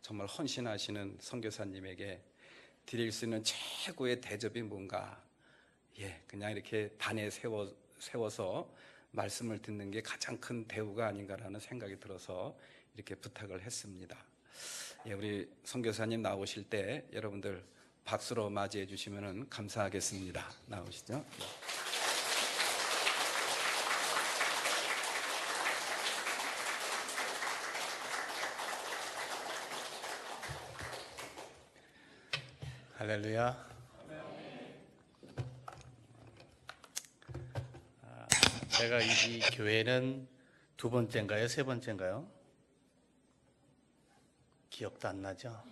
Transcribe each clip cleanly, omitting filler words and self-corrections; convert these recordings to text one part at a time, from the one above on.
정말 헌신하시는 선교사님에게 드릴 수 있는 최고의 대접이 뭔가? 그냥 이렇게 단에 세워서 말씀을 듣는 게 가장 큰 대우가 아닌가라는 생각이 들어서 이렇게 부탁을 했습니다. 우리 선교사님 나오실 때 여러분들 박수로 맞이해 주시면 감사하겠습니다. 나오시죠? 할렐루야. 제가 이 교회는 두 번째인가요? 세 번째인가요? 기억도 안 나죠?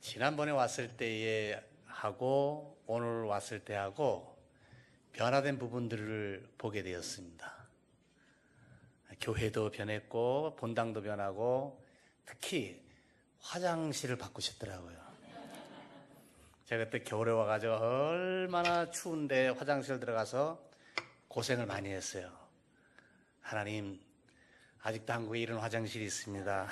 지난번에 왔을 때에 하고 오늘 왔을 때 하고 변화된 부분들을 보게 되었습니다. 교회도 변했고 본당도 변하고 특히 화장실을 바꾸셨더라고요. 제가 그때 겨울에 와가지고 얼마나 추운데 화장실 들어가서 고생을 많이 했어요. 하나님, 아직도 한국에 이런 화장실이 있습니다.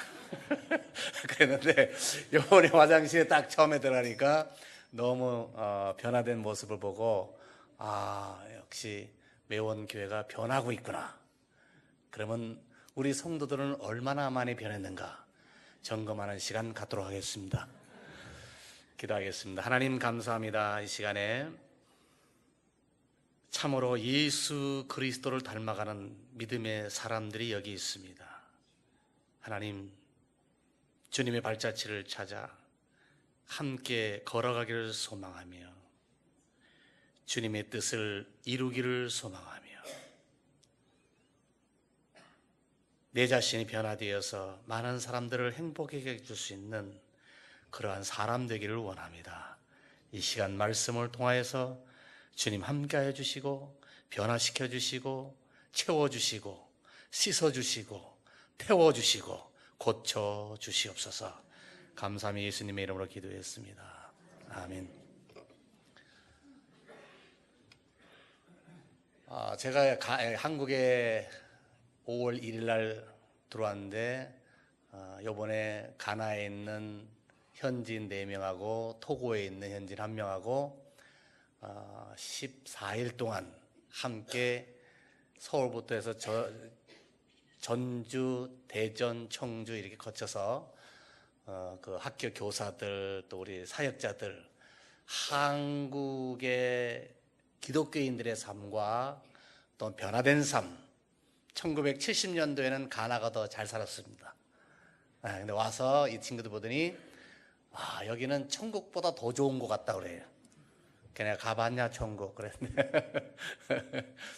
그랬는데 이번에 화장실에 딱 처음에 들어가니까 너무 변화된 모습을 보고 역시 매원교회가 변하고 있구나. 그러면 우리 성도들은 얼마나 많이 변했는가 점검하는 시간 갖도록 하겠습니다. 기도하겠습니다. 하나님 감사합니다. 이 시간에 참으로 예수 그리스도를 닮아가는 믿음의 사람들이 여기 있습니다. 하나님, 주님의 발자취를 찾아 함께 걸어가기를 소망하며 주님의 뜻을 이루기를 소망하며 내 자신이 변화되어서 많은 사람들을 행복하게 해줄 수 있는 그러한 사람 되기를 원합니다. 이 시간 말씀을 통하여서 주님 함께하여 주시고 변화시켜 주시고 채워주시고 씻어주시고 태워주시고 고쳐주시옵소서. 감사함이 예수님의 이름으로 기도했습니다. 아멘. 제가 한국에 5월 1일 날 들어왔는데 이번에 가나에 있는 현지인 4명하고 토고에 있는 현지인 1명하고 14일 동안 함께 서울부터 해서 전주, 대전, 청주 이렇게 거쳐서 그 학교 교사들 또 우리 사역자들 한국의 기독교인들의 삶과 또 변화된 삶 1970년도에는 가나가 더 잘 살았습니다. 근데 와서 이 친구들 보더니 여기는 천국보다 더 좋은 것 같다 그래요. 걔네가 가봤냐 천국 그랬는데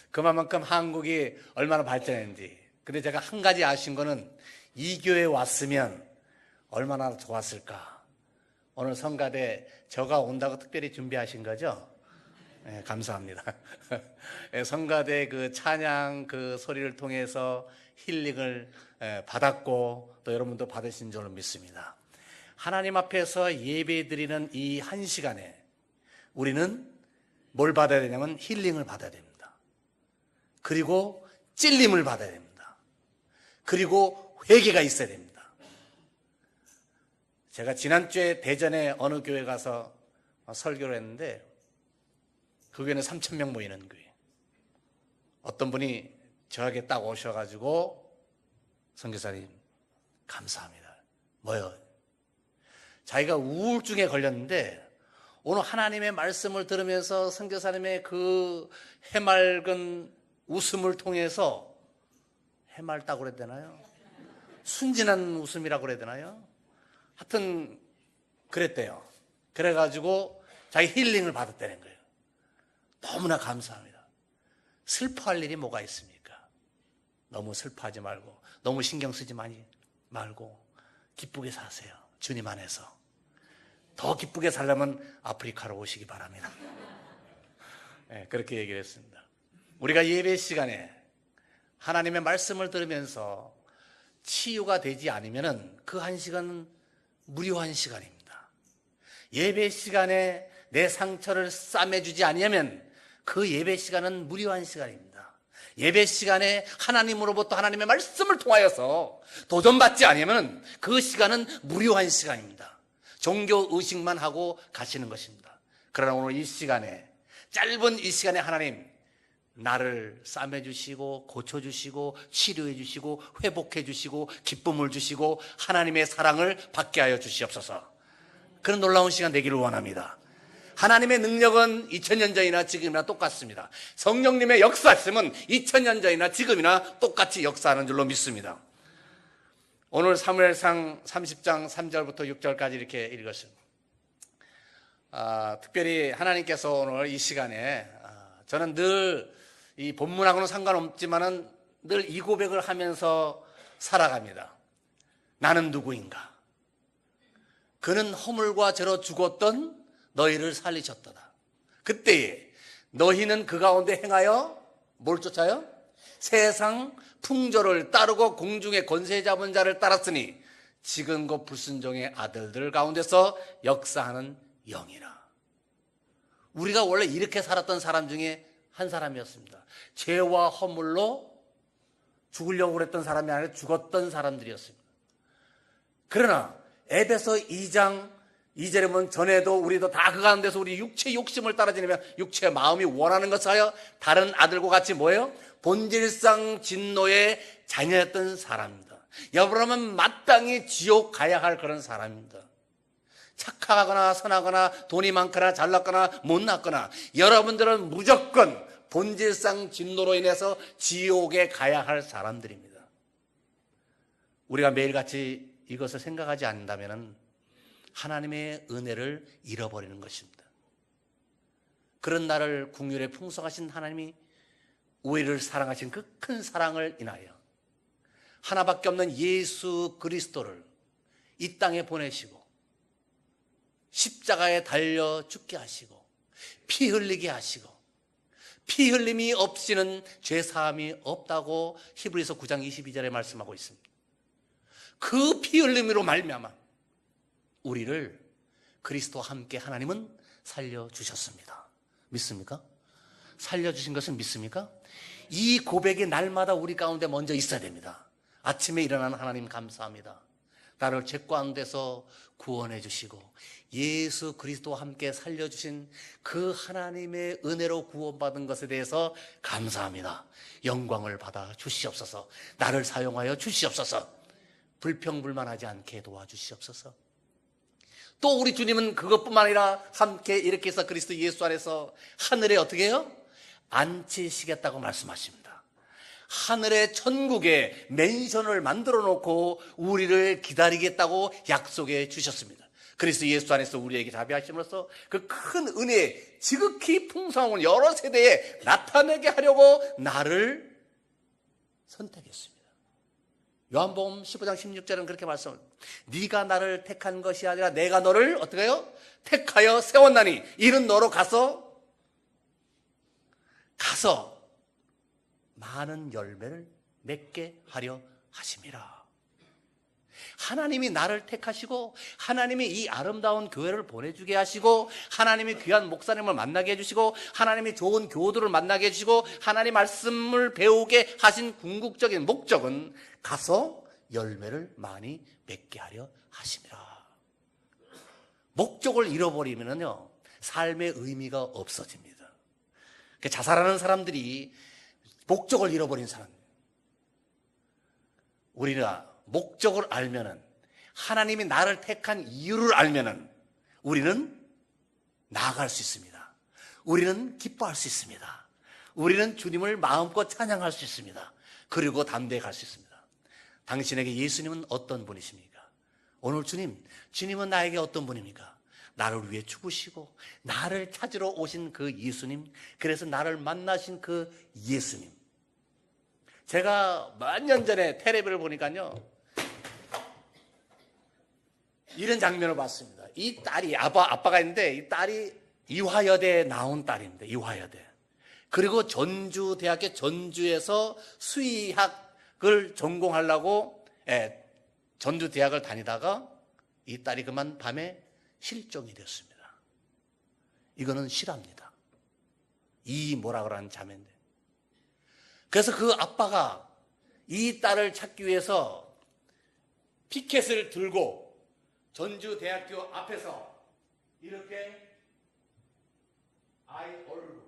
그만큼 한국이 얼마나 발전했는지. 근데 제가 한 가지 아신 거는 이 교회에 왔으면 얼마나 좋았을까. 오늘 성가대 저가 온다고 특별히 준비하신 거죠? 네, 감사합니다. 성가대 그 찬양 그 소리를 통해서 힐링을 받았고 또 여러분도 받으신 줄로 믿습니다. 하나님 앞에서 예배 드리는 이 한 시간에 우리는 뭘 받아야 되냐면 힐링을 받아야 됩니다. 그리고 찔림을 받아야 됩니다. 그리고 회개가 있어야 됩니다. 제가 지난주에 대전에 어느 교회 가서 설교를 했는데 그 교회는 3,000명 모이는 교회. 어떤 분이 저에게 딱 오셔가지고 선교사님 감사합니다. 뭐요? 자기가 우울증에 걸렸는데 오늘 하나님의 말씀을 들으면서 선교사님의 그 해맑은 웃음을 통해서 해맑다고 그래야 되나요? 순진한 웃음이라고 그래야 되나요? 하여튼 그랬대요. 그래가지고 자기 힐링을 받았다는 거예요. 너무나 감사합니다. 슬퍼할 일이 뭐가 있습니까? 너무 슬퍼하지 말고 너무 신경 쓰지 말고 기쁘게 사세요. 주님 안에서. 더 기쁘게 살려면 아프리카로 오시기 바랍니다. 네, 그렇게 얘기를 했습니다. 우리가 예배 시간에 하나님의 말씀을 들으면서 치유가 되지 않으면 그 한 시간은 무료한 시간입니다. 예배 시간에 내 상처를 싸매주지 않으면 그 예배 시간은 무료한 시간입니다. 예배 시간에 하나님으로부터 하나님의 말씀을 통하여서 도전받지 않으면 그 시간은 무료한 시간입니다. 종교 의식만 하고 가시는 것입니다. 그러나 오늘 이 시간에, 짧은 이 시간에 하나님 나를 싸매주시고 고쳐주시고 치료해주시고 회복해주시고 기쁨을 주시고 하나님의 사랑을 받게 하여 주시옵소서. 그런 놀라운 시간 되기를 원합니다. 하나님의 능력은 2000년 전이나 지금이나 똑같습니다. 성령님의 역사심은 2000년 전이나 지금이나 똑같이 역사하는 줄로 믿습니다. 오늘 사무엘상 30장 3절부터 6절까지 이렇게 읽었습니다. 특별히 하나님께서 오늘 이 시간에 저는 늘 이 본문하고는 상관없지만은 늘 이 고백을 하면서 살아갑니다. 나는 누구인가? 그는 허물과 죄로 죽었던 너희를 살리셨도다. 그때에 너희는 그 가운데 행하여 뭘 쫓아요? 세상 풍조를 따르고 공중의 권세 잡은 자를 따랐으니 지금 곧 불순종의 아들들 가운데서 역사하는 영이라. 우리가 원래 이렇게 살았던 사람 중에 한 사람이었습니다. 죄와 허물로 죽으려고 그랬던 사람이 아니라 죽었던 사람들이었습니다. 그러나 에베소 2장 2절에 보면 전에도 우리도 다 그 가운데서 우리 육체의 욕심을 따라 지내면 육체의 마음이 원하는 것을 하여 다른 아들과 같이 뭐예요? 본질상 진노의 자녀였던 사람입니다. 여러분은 마땅히 지옥 가야 할 그런 사람입니다. 착하거나 선하거나 돈이 많거나 잘났거나 못났거나 여러분들은 무조건 본질상 진노로 인해서 지옥에 가야 할 사람들입니다. 우리가 매일같이 이것을 생각하지 않는다면 하나님의 은혜를 잃어버리는 것입니다. 그런 나를 긍휼에 풍성하신 하나님이 우리를 사랑하신 그 큰 사랑을 인하여 하나밖에 없는 예수 그리스도를 이 땅에 보내시고 십자가에 달려 죽게 하시고 피 흘리게 하시고 피 흘림이 없이는 죄사함이 없다고 히브리서 9장 22절에 말씀하고 있습니다. 그 피 흘림으로 말미암아 우리를 그리스도와 함께 하나님은 살려주셨습니다. 믿습니까? 살려주신 것을 믿습니까? 이 고백이 날마다 우리 가운데 먼저 있어야 됩니다. 아침에 일어나는 하나님 감사합니다. 나를 죄 가운데서 구원해 주시고 예수 그리스도와 함께 살려주신 그 하나님의 은혜로 구원받은 것에 대해서 감사합니다. 영광을 받아 주시옵소서. 나를 사용하여 주시옵소서. 불평불만하지 않게 도와주시옵소서. 또 우리 주님은 그것뿐만 아니라 함께 이렇게 해서 그리스도 예수 안에서 하늘에 어떻게 해요? 앉히시겠다고 말씀하십니다. 하늘의 천국에 맨션을 만들어 놓고 우리를 기다리겠다고 약속해 주셨습니다. 그리스도 예수 안에서 우리에게 자비하심으로써 그 큰 은혜, 지극히 풍성한 여러 세대에 나타내게 하려고 나를 선택했습니다. 요한복음 15장 16절은 그렇게 말씀합니다. 네가 나를 택한 것이 아니라 내가 너를 어떻게 해요? 택하여 세웠나니 이는 너로 가서 많은 열매를 맺게 하려 하심이라. 하나님이 나를 택하시고 하나님이 이 아름다운 교회를 보내주게 하시고 하나님이 귀한 목사님을 만나게 해주시고 하나님이 좋은 교우들을 만나게 해주시고 하나님 말씀을 배우게 하신 궁극적인 목적은 가서 열매를 많이 맺게 하려 하심이라. 목적을 잃어버리면요 삶의 의미가 없어집니다. 자살하는 사람들이 목적을 잃어버린 사람이에요. 우리가 목적을 알면은 하나님이 나를 택한 이유를 알면은 우리는 나아갈 수 있습니다. 우리는 기뻐할 수 있습니다. 우리는 주님을 마음껏 찬양할 수 있습니다. 그리고 담대히 갈 수 있습니다. 당신에게 예수님은 어떤 분이십니까? 오늘 주님은 나에게 어떤 분입니까? 나를 위해 죽으시고 나를 찾으러 오신 그 예수님, 그래서 나를 만나신 그 예수님. 제가 몇 년 전에 텔레비를 보니까요 이런 장면을 봤습니다. 이 딸이 아빠가 있는데 이 딸이 이화여대에 나온 딸입니다. 이화여대. 그리고 전주대학교 전주에서 수의학을 전공하려고 전주대학을 다니다가 이 딸이 그만 밤에 실종이 됐습니다. 이거는 실화입니다. 이 뭐라 그러는 자매인데 그래서 그 아빠가 이 딸을 찾기 위해서 피켓을 들고 전주대학교 앞에서 이렇게 아이 얼굴,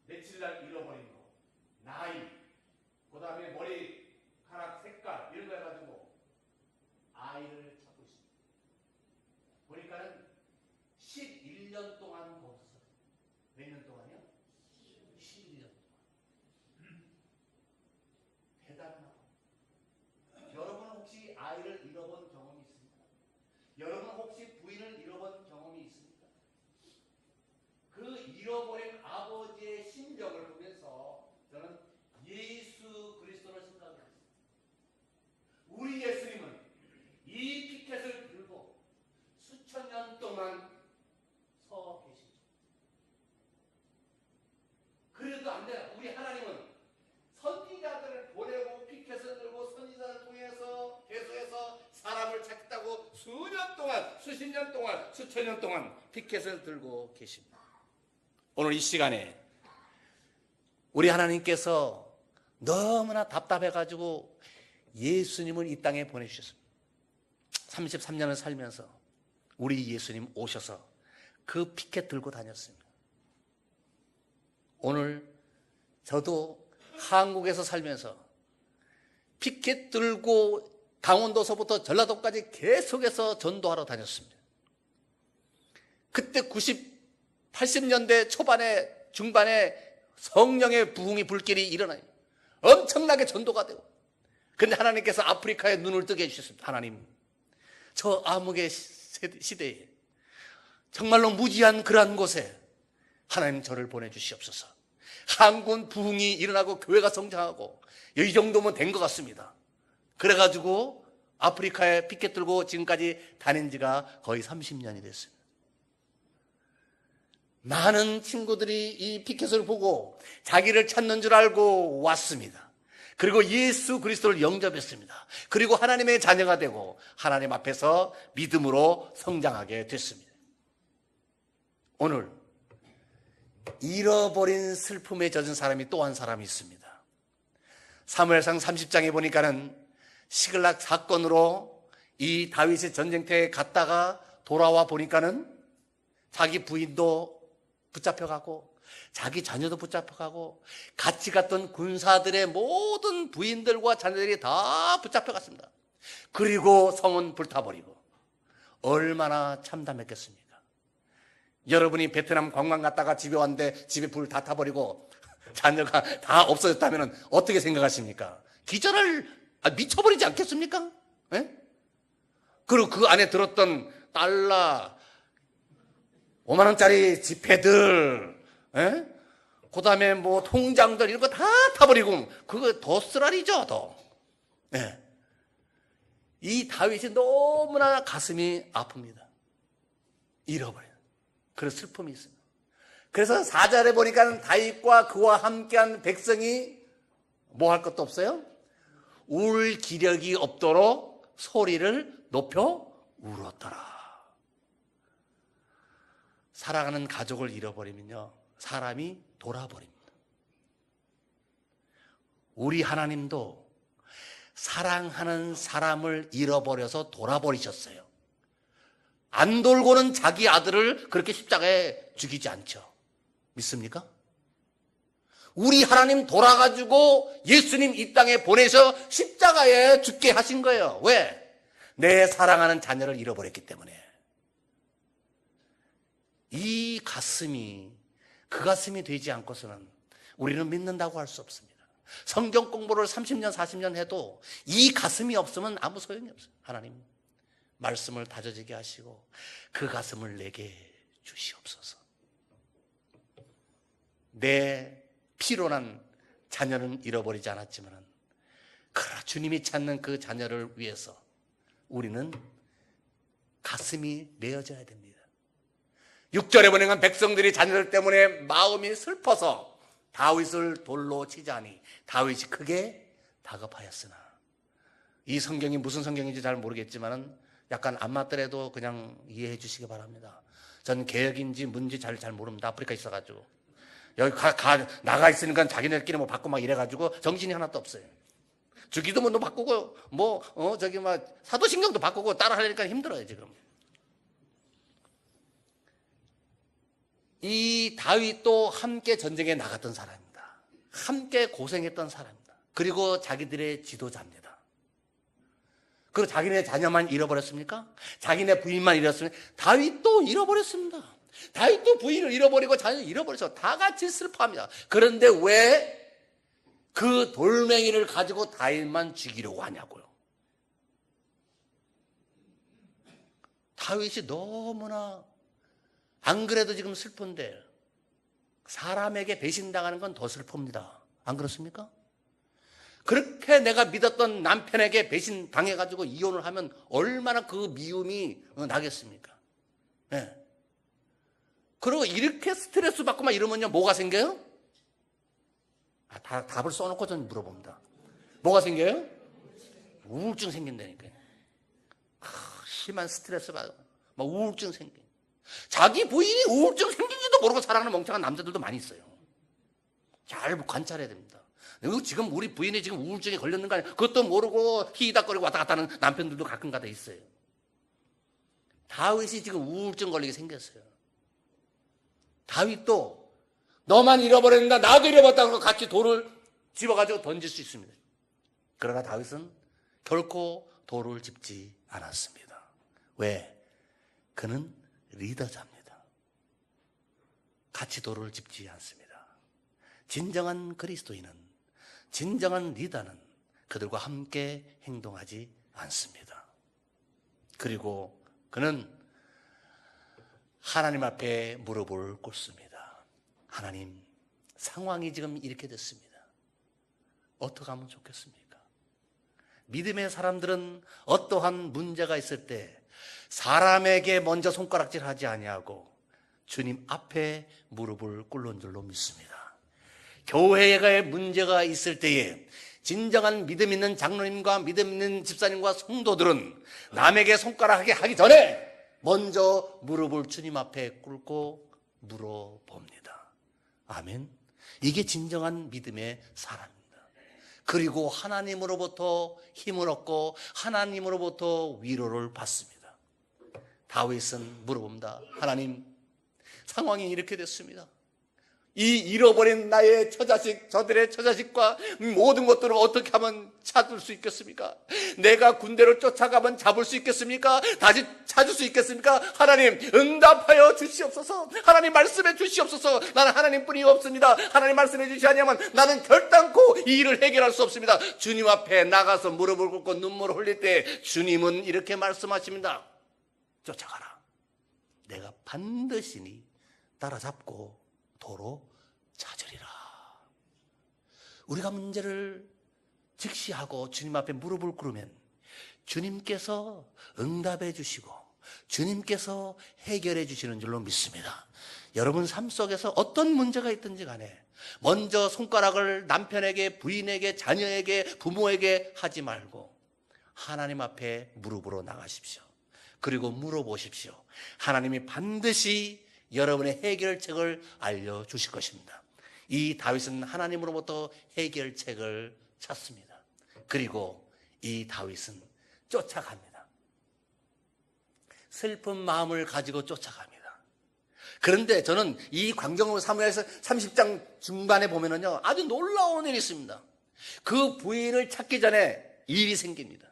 며칠날 잃어버린 거, 나이, 그 다음에 머리카락 색깔 이런 거 해가지고 아이를 찾고 있습니다. 보니까는 11년 동안 없었어요. 몇 년 동안이요? 11년 동안. 대단하다. 여러분 혹시 아이를 잃어본 경험이 있습니까? 여러분 혹시 부인을 잃어본 경험이 있습니까? 그 잃어버린 아버지의 심정을 보면서 저는 예수 그리스도를 생각했습니다. 우리 예수님은 이 피켓을 들고 수천 년 동안 서 계시죠. 그래도 안 돼요. 우리 하나님은 선지자들을 보내고 피켓을 들고 선지자를 통해서 계속해서 사람을 찾겠다고 수년 동안, 수십 년 동안, 수천 년 동안 피켓을 들고 계십니다. 오늘 이 시간에 우리 하나님께서 너무나 답답해가지고 예수님을 이 땅에 보내주셨습니다. 33년을 살면서 우리 예수님 오셔서 그 피켓 들고 다녔습니다. 오늘 저도 한국에서 살면서 피켓 들고 강원도서부터 전라도까지 계속해서 전도하러 다녔습니다. 그때 80년대 초반에 중반에 성령의 부흥이 불길이 일어나요. 엄청나게 전도가 되고. 근데 하나님께서 아프리카에 눈을 뜨게 해주셨습니다. 하나님, 저 암흑의 시대에 정말로 무지한 그러한 곳에 하나님 저를 보내주시옵소서. 한군 부흥이 일어나고 교회가 성장하고 이 정도면 된 것 같습니다. 그래가지고 아프리카에 피켓 들고 지금까지 다닌 지가 거의 30년이 됐습니다. 많은 친구들이 이 피켓을 보고 자기를 찾는 줄 알고 왔습니다. 그리고 예수 그리스도를 영접했습니다. 그리고 하나님의 자녀가 되고 하나님 앞에서 믿음으로 성장하게 됐습니다. 오늘 잃어버린 슬픔에 젖은 사람이 또 한 사람이 있습니다. 사무엘상 30장에 보니까는 시글락 사건으로 이 다윗이 전쟁터에 갔다가 돌아와 보니까는 자기 부인도 붙잡혀가고 자기 자녀도 붙잡혀가고 같이 갔던 군사들의 모든 부인들과 자녀들이 다 붙잡혀갔습니다. 그리고 성은 불타버리고. 얼마나 참담했겠습니까? 여러분이 베트남 관광 갔다가 집에 왔는데 집에 불 다 타버리고 자녀가 다 없어졌다면 어떻게 생각하십니까? 기절을 미쳐버리지 않겠습니까? 예? 그리고 그 안에 들었던 달러 5만 원짜리 지폐들, 예? 그 다음에 뭐 통장들 이런 거 다 타버리고 그거 더 쓰라리죠, 더. 예. 이 다윗이 너무나 가슴이 아픕니다. 잃어버려요. 그런 슬픔이 있습니다. 그래서 4절에 보니까 다윗과 그와 함께한 백성이 뭐 할 것도 없어요? 울 기력이 없도록 소리를 높여 울었더라. 사랑하는 가족을 잃어버리면요, 사람이 돌아버립니다. 우리 하나님도 사랑하는 사람을 잃어버려서 돌아버리셨어요. 안 돌고는 자기 아들을 그렇게 십자가에 죽이지 않죠. 믿습니까? 우리 하나님 돌아가지고 예수님 이 땅에 보내서 십자가에 죽게 하신 거예요. 왜? 내 사랑하는 자녀를 잃어버렸기 때문에. 이 가슴이 그 가슴이 되지 않고서는 우리는 믿는다고 할 수 없습니다. 성경 공부를 30년 40년 해도 이 가슴이 없으면 아무 소용이 없어요. 하나님 말씀을 다져지게 하시고 그 가슴을 내게 주시옵소서. 내 피로난 자녀는 잃어버리지 않았지만 그러나 주님이 찾는 그 자녀를 위해서 우리는 가슴이 메어져야 됩니다. 6절에 보니까 백성들이 자녀들 때문에 마음이 슬퍼서 다윗을 돌로 치자니 다윗이 크게 다급하였으나. 이 성경이 무슨 성경인지 잘 모르겠지만 약간 안 맞더라도 그냥 이해해 주시기 바랍니다. 전 개혁인지 뭔지 잘 모릅니다. 아프리카에 있어가지고. 여기 나가 있으니까 자기네들끼리 뭐 바꾸고 막 이래가지고 정신이 하나도 없어요. 주기도문도 바꾸고 저기 막 사도신경도 바꾸고 따라 하려니까 힘들어요 지금. 이 다윗도 함께 전쟁에 나갔던 사람입니다. 함께 고생했던 사람입니다. 그리고 자기들의 지도자입니다. 그리고 자기네 자녀만 잃어버렸습니까? 자기네 부인만 잃었습니까? 다윗도 잃어버렸습니다. 다윗도 부인을 잃어버리고 자녀를 잃어버려서 다 같이 슬퍼합니다. 그런데 왜 그 돌멩이를 가지고 다윗만 죽이려고 하냐고요. 다윗이 너무나 안 그래도 지금 슬픈데 사람에게 배신당하는 건 더 슬픕니다. 안 그렇습니까? 그렇게 내가 믿었던 남편에게 배신당해가지고 이혼을 하면 얼마나 그 미움이 나겠습니까? 네. 그리고 이렇게 스트레스 받고 막 이러면요 뭐가 생겨요? 답을 써놓고 전 물어봅니다. 뭐가 생겨요? 우울증 생긴다니까요. 심한 스트레스 받아 막 우울증 생겨. 자기 부인이 우울증 생긴지도 모르고 살아가는 멍청한 남자들도 많이 있어요. 잘 관찰해야 됩니다. 지금 우리 부인이 지금 우울증에 걸렸는 거 아니에요? 그것도 모르고 희닥거리고 왔다 갔다 하는 남편들도 가끔가다 있어요. 다윗이 지금 우울증 걸리게 생겼어요. 다윗도 너만 잃어버렸는가 나도 잃어버렸다고 같이 돌을 집어가지고 던질 수 있습니다. 그러나 다윗은 결코 돌을 짚지 않았습니다. 왜? 그는 리더자입니다. 같이 돌을 짚지 않습니다. 진정한 그리스도인은, 진정한 리더는 그들과 함께 행동하지 않습니다. 그리고 그는 하나님 앞에 무릎을 꿇습니다. 하나님, 상황이 지금 이렇게 됐습니다. 어떻게 하면 좋겠습니까? 믿음의 사람들은 어떠한 문제가 있을 때 사람에게 먼저 손가락질하지 아니하고 주님 앞에 무릎을 꿇는 줄로 믿습니다. 교회에 문제가 있을 때에 진정한 믿음 있는 장로님과 믿음 있는 집사님과 성도들은 남에게 손가락하게 하기 전에 먼저 무릎을 주님 앞에 꿇고 물어봅니다. 아멘. 이게 진정한 믿음의 사람입니다. 그리고 하나님으로부터 힘을 얻고 하나님으로부터 위로를 받습니다. 다윗은 물어봅니다. 하나님, 상황이 이렇게 됐습니다. 이 잃어버린 나의 처자식, 저들의 처자식과 모든 것들을 어떻게 하면 찾을 수 있겠습니까? 내가 군대로 쫓아가면 잡을 수 있겠습니까? 다시 찾을 수 있겠습니까? 하나님, 응답하여 주시옵소서. 하나님 말씀해 주시옵소서. 나는 하나님뿐이 없습니다. 하나님 말씀해 주시지 않으면 나는 결단코 이 일을 해결할 수 없습니다. 주님 앞에 나가서 무릎을 꿇고 눈물을 흘릴 때 주님은 이렇게 말씀하십니다. 쫓아가라. 내가 반드시 따라잡고 도로 찾으리라. 우리가 문제를 직시하고 주님 앞에 무릎을 꿇으면 주님께서 응답해 주시고 주님께서 해결해 주시는 줄로 믿습니다. 여러분 삶 속에서 어떤 문제가 있든지 간에 먼저 손가락을 남편에게, 부인에게, 자녀에게, 부모에게 하지 말고 하나님 앞에 무릎으로 나가십시오. 그리고 물어보십시오. 하나님이 반드시 여러분의 해결책을 알려주실 것입니다. 이 다윗은 하나님으로부터 해결책을 찾습니다. 그리고 이 다윗은 쫓아갑니다. 슬픈 마음을 가지고 쫓아갑니다. 그런데 저는 이 광경을 사무엘서 30장 중반에 보면은요, 아주 놀라운 일이 있습니다. 그 부인을 찾기 전에 일이 생깁니다.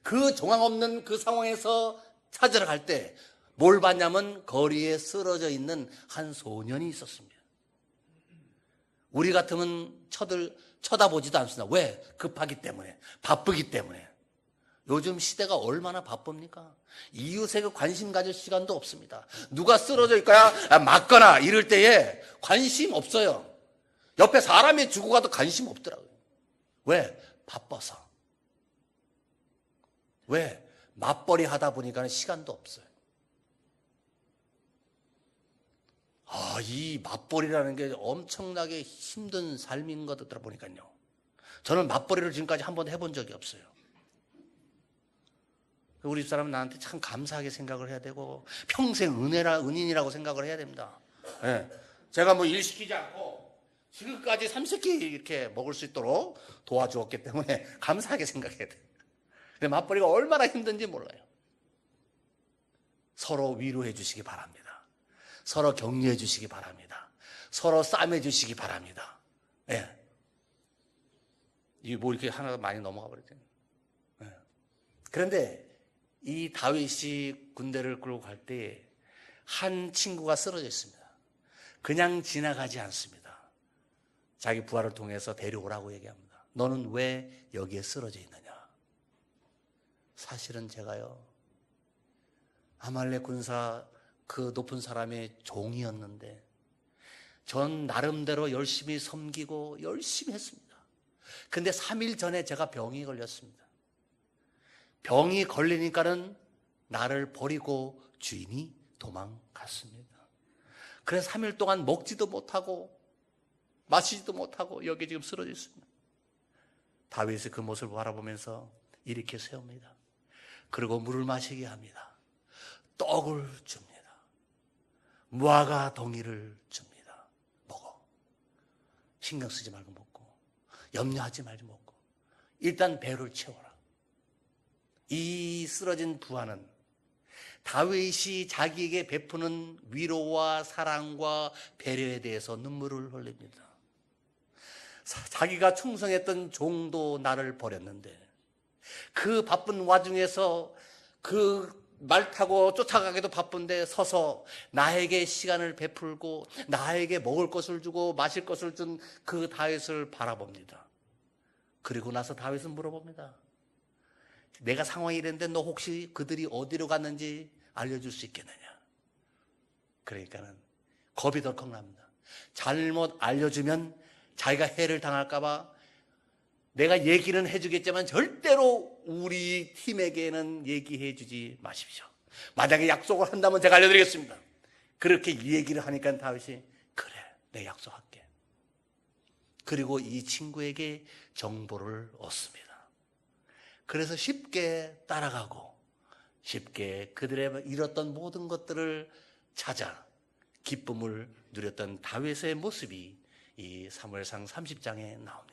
그 정황 없는 그 상황에서 찾으러 갈 때 뭘 봤냐면 거리에 쓰러져 있는 한 소년이 있었습니다. 우리 같으면 쳐다보지도 않습니다. 왜? 급하기 때문에, 바쁘기 때문에. 요즘 시대가 얼마나 바쁩니까? 이웃에게 관심 가질 시간도 없습니다. 누가 쓰러져 있거나 맞거나 이럴 때에 관심 없어요. 옆에 사람이 죽어가도 관심 없더라고요. 왜? 바빠서. 왜? 맞벌이 하다 보니까 시간도 없어요. 이 맞벌이라는 게 엄청나게 힘든 삶인 것 같더라 보니까요. 저는 맞벌이를 지금까지 한 번도 해본 적이 없어요. 우리 집사람은 나한테 참 감사하게 생각을 해야 되고 평생 은인이라고 생각을 해야 됩니다. 네. 제가 뭐 일 시키지 않고 지금까지 삼시세끼 이렇게 먹을 수 있도록 도와주었기 때문에 감사하게 생각해야 돼요. 근데 맞벌이가 얼마나 힘든지 몰라요. 서로 위로해 주시기 바랍니다. 서로 격려해 주시기 바랍니다. 서로 싸매 주시기 바랍니다. 예. 이게 뭐 이렇게 하나가 많이 넘어가 버렸죠. 예. 그런데 이 다윗이 군대를 끌고 갈 때 한 친구가 쓰러져 있습니다. 그냥 지나가지 않습니다. 자기 부하를 통해서 데려오라고 얘기합니다. 너는 왜 여기에 쓰러져 있느냐? 사실은 제가요, 아말렉 군사 그 높은 사람의 종이었는데 전 나름대로 열심히 섬기고 열심히 했습니다. 근데 3일 전에 제가 병이 걸렸습니다. 병이 걸리니까는 나를 버리고 주인이 도망갔습니다. 그래서 3일 동안 먹지도 못하고 마시지도 못하고 여기 지금 쓰러져 있습니다. 다윗이 그 모습을 바라보면서 일으켜 세웁니다. 그리고 물을 마시게 합니다. 떡을 줍니다. 무화과 덩이를 줍니다. 먹어. 신경 쓰지 말고 먹고, 염려하지 말고 먹고, 일단 배를 채워라. 이 쓰러진 부하는 다윗이 자기에게 베푸는 위로와 사랑과 배려에 대해서 눈물을 흘립니다. 자기가 충성했던 종도 나를 버렸는데 그 바쁜 와중에서 그 말 타고 쫓아가기도 바쁜데 서서 나에게 시간을 베풀고 나에게 먹을 것을 주고 마실 것을 준 그 다윗을 바라봅니다. 그리고 나서 다윗은 물어봅니다. 내가 상황이 이랬는데 너 혹시 그들이 어디로 갔는지 알려줄 수 있겠느냐? 그러니까는 겁이 덜컥 납니다. 잘못 알려주면 자기가 해를 당할까 봐 내가 얘기는 해주겠지만 절대로 우리 팀에게는 얘기해 주지 마십시오. 만약에 약속을 한다면 제가 알려드리겠습니다. 그렇게 얘기를 하니까 다윗이 그래, 내 약속할게. 그리고 이 친구에게 정보를 얻습니다. 그래서 쉽게 따라가고 쉽게 그들의 잃었던 모든 것들을 찾아 기쁨을 누렸던 다윗의 모습이 이 사무엘상 30장에 나옵니다.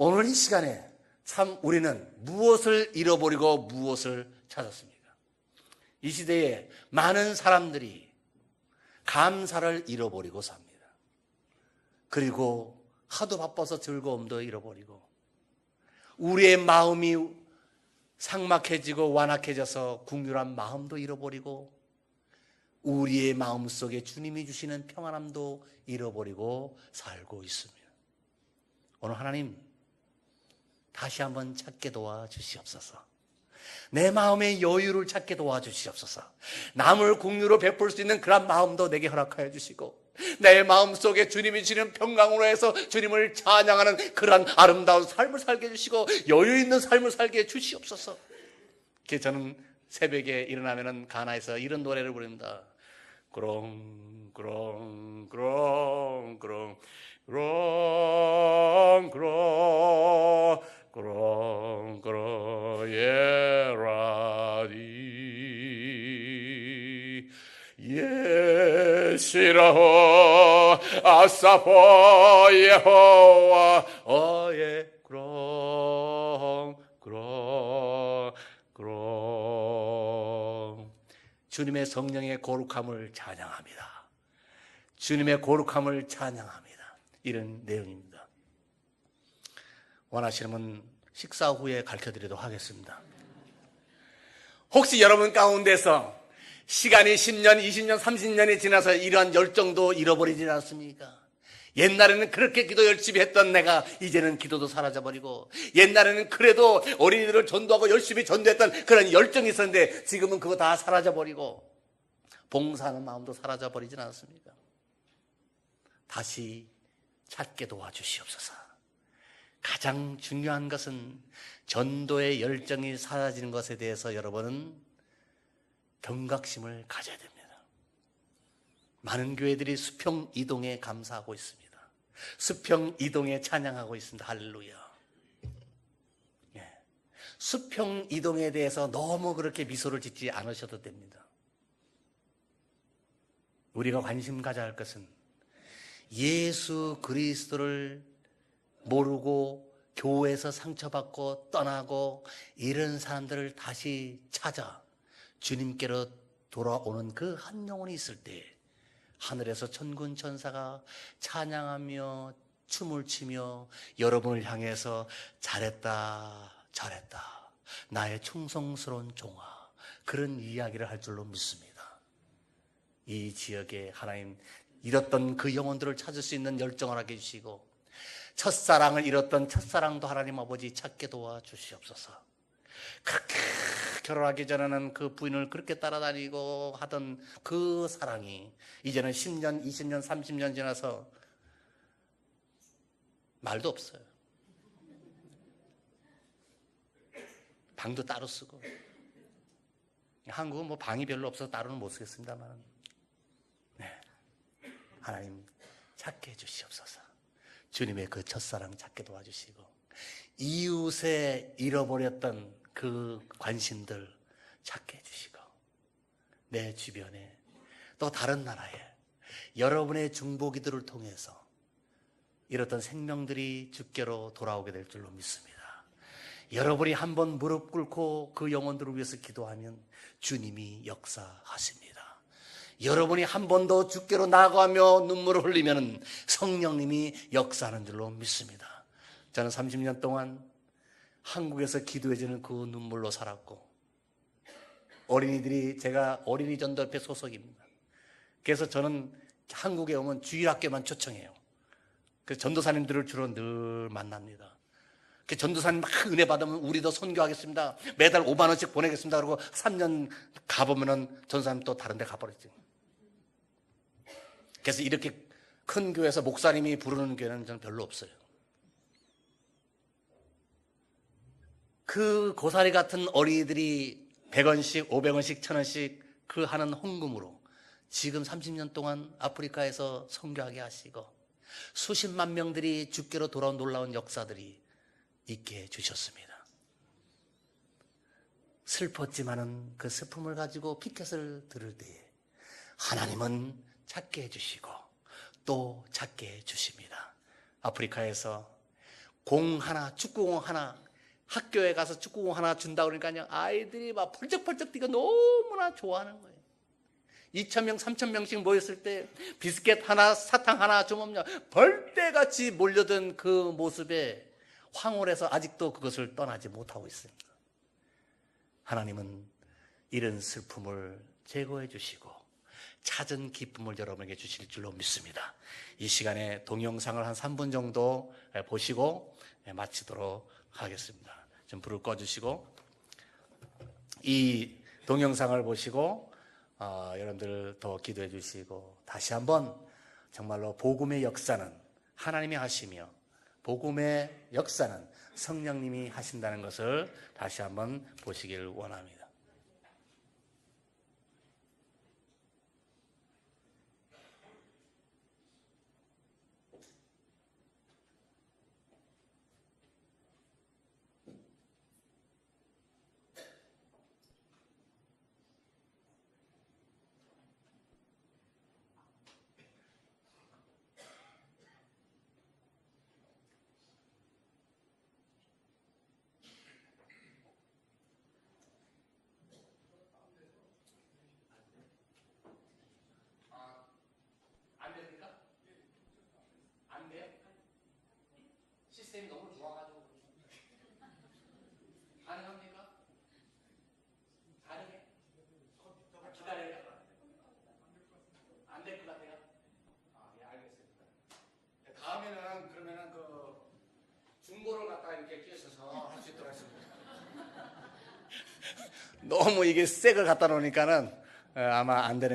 오늘 이 시간에 참 우리는 무엇을 잃어버리고 무엇을 찾았습니까? 이 시대에 많은 사람들이 감사를 잃어버리고 삽니다. 그리고 하도 바빠서 즐거움도 잃어버리고 우리의 마음이 삭막해지고 완악해져서 궁휼한 마음도 잃어버리고 우리의 마음 속에 주님이 주시는 평안함도 잃어버리고 살고 있습니다. 오늘 하나님 다시 한번 찾게 도와주시옵소서. 내 마음의 여유를 찾게 도와주시옵소서. 남을 궁유로 베풀 수 있는 그런 마음도 내게 허락하여 주시고 내 마음속에 주님이 주시는 평강으로 해서 주님을 찬양하는 그런 아름다운 삶을 살게 해주시고 여유 있는 삶을 살게 해주시옵소서. 저는 새벽에 일어나면 가나에서 이런 노래를 부릅니다. 그렁그렁그렁그렁 그렁그렁 예라디 예시라호 아사포 예호와 어예 그렁 주님의 성령의 거룩함을 찬양합니다. 주님의 거룩함을 찬양합니다. 이런 내용입니다. 원하시면 식사 후에 가르쳐드리도록 하겠습니다. 혹시 여러분 가운데서 시간이 10년, 20년, 30년이 지나서 이러한 열정도 잃어버리지 않습니까? 옛날에는 그렇게 기도 열심히 했던 내가 이제는 기도도 사라져버리고 옛날에는 그래도 어린이들을 전도하고 열심히 전도했던 그런 열정이 있었는데 지금은 그거 다 사라져버리고 봉사하는 마음도 사라져버리진 않습니까? 다시 찾게 도와주시옵소서. 가장 중요한 것은 전도의 열정이 사라지는 것에 대해서 여러분은 경각심을 가져야 됩니다. 많은 교회들이 수평 이동에 감사하고 있습니다. 수평 이동에 찬양하고 있습니다. 할렐루야. 수평 이동에 대해서 너무 그렇게 미소를 짓지 않으셔도 됩니다. 우리가 관심 가져야 할 것은 예수 그리스도를 모르고 교회에서 상처받고 떠나고 이런 사람들을 다시 찾아 주님께로 돌아오는 그 한 영혼이 있을 때 하늘에서 천군 천사가 찬양하며 춤을 추며 여러분을 향해서 잘했다 잘했다 나의 충성스러운 종아 그런 이야기를 할 줄로 믿습니다. 이 지역에 하나님 잃었던 그 영혼들을 찾을 수 있는 열정을 하게 해주시고 첫사랑을 잃었던 첫사랑도 하나님 아버지 찾게 도와주시옵소서. 그렇게 결혼하기 전에는 그 부인을 그렇게 따라다니고 하던 그 사랑이 이제는 10년, 20년, 30년 지나서 말도 없어요. 방도 따로 쓰고. 한국은 뭐 방이 별로 없어서 따로는 못 쓰겠습니다만, 네. 하나님 찾게 해주시옵소서. 주님의 그 첫사랑 찾게 도와주시고 이웃에 잃어버렸던 그 관심들 찾게 해주시고 내 주변에 또 다른 나라에 여러분의 중보기도를 통해서 잃었던 생명들이 주께로 돌아오게 될 줄로 믿습니다. 여러분이 한번 무릎 꿇고 그 영혼들을 위해서 기도하면 주님이 역사하십니다. 여러분이 한 번 더 주께로 나아가며 눈물을 흘리면 성령님이 역사하는 줄로 믿습니다. 저는 30년 동안 한국에서 기도해주는 그 눈물로 살았고 어린이들이 제가 어린이 전도협회 소속입니다. 그래서 저는 한국에 오면 주일학교만 초청해요. 그래서 전도사님들을 주로 늘 만납니다. 전도사님 막 은혜 받으면 우리도 선교하겠습니다. 매달 5만 원씩 보내겠습니다. 그러고 3년 가보면은 전도사님 또 다른 데 가버렸죠. 그래서 이렇게 큰 교회에서 목사님이 부르는 교회는 저는 별로 없어요. 그 고사리 같은 어린이들이 100원씩 500원씩 1000원씩 그 하는 헌금으로 지금 30년 동안 아프리카에서 선교하게 하시고 수십만 명들이 주께로 돌아온 놀라운 역사들이 있게 해주셨습니다. 슬펐지만은 그 슬픔을 가지고 피켓을 들을 때에 하나님은 찾게 해주시고 또 찾게 해주십니다. 아프리카에서 공 하나, 축구공 하나, 학교에 가서 축구공 하나 준다 그러니까요 아이들이 막 펄쩍펄쩍 뛰고 너무나 좋아하는 거예요. 2,000명, 3,000명씩 모였을 때 비스켓 하나, 사탕 하나 주면요 벌떼같이 몰려든 그 모습에 황홀해서 아직도 그것을 떠나지 못하고 있습니다. 하나님은 이런 슬픔을 제거해 주시고 찾은 기쁨을 여러분에게 주실 줄로 믿습니다. 이 시간에 동영상을 한 3분 정도 보시고 마치도록 하겠습니다. 좀 불을 꺼주시고 이 동영상을 보시고 여러분들 더 기도해 주시고 다시 한번 정말로 복음의 역사는 하나님이 하시며 복음의 역사는 성령님이 하신다는 것을 다시 한번 보시길 원합니다. 안 됩니까? 안 돼요? 시스템이 너무 좋아가지고 가능합니까? 가능해? 기다려요? 안 될 것 같아요? 예, 알겠습니다. 다음에는 그러면은 그 중고를 갖다 이렇게 끼셔서 할 수 있도록 하겠습니다. 너무 이게 새 걸 갖다 놓으니까는 아마 안 되는